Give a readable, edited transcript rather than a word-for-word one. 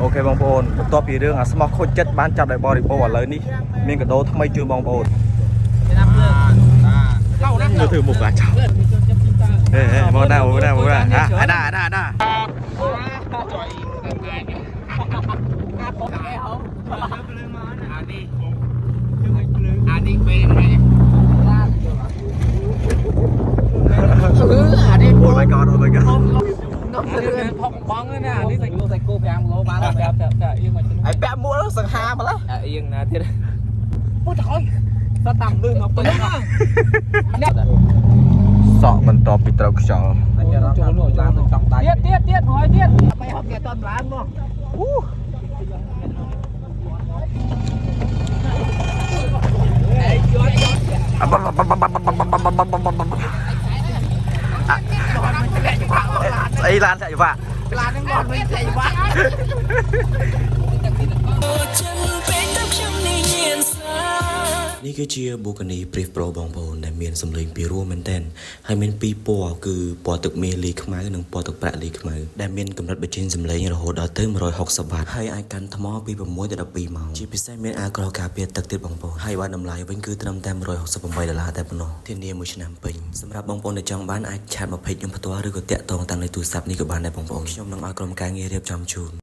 អូខេបងប្អូនបន្ទាប់ពីរឿងអាស្មោះខូចចិត្តបានចាប់ដោយបរិបូរឥឡូវនេះមានកដោថ្មីជូនបងប្អូនទៅធ្វើមុខអាចោមកណាមកណាមកណាអានេះពេលហ្នឹង អូ my god អូ my god ផុកបងណានេះសាច់គោ5គីឡូបានប្រាប់យើងមកហើយពាក់មួកសង្ហាមកឡើយយើងណាទៀតពុតអើយសតតាមលឺមកពេញសក់បន្ទាប់ពីត្រូវខ្យល់ចូលនោះឡើងទៅចង់ដៃទៀតហើយទៀតបីហត់គេអត់ឡើងមកស្អីឡានចាក់យវ៉ាឡានហ្នឹងមកវិញចាក់យវ៉ានេះគឺជា Bugatti Brief Pro បងប្អូនដែលមានសំឡេងពីរោះមែនទែនហើយមានពីរពណ៌គឺពណ៌ទឹកមាសលាយខ្មៅនិងពណ៌ទឹកប្រាក់លាយខ្មៅដែលមានកម្រិតបញ្ចេញសំឡេងរហូតដល់ទៅ160 W ហើយអាចកាន់ថ្មពី6ទៅ12ម៉ោងជាពិសេសមានអាក្រការពារទឹកទៀតបងប្អូនហើយបើតម្លៃវិញគឺត្រឹមតែ$168តែប៉ុណ្ណោះធានាមួយឆ្នាំពេញសម្រាប់បងប្អូនដែលចង់បានអាចឆាតមកពេចខ្ញុំផ្ទាល់ឬក៏តាក់ទងតាមលេខទូរស័ព្ទនេះក៏បានដែរបងប្អូនខ្ញុំនឹងឲ្យក្រុមការងាររៀបចំជូន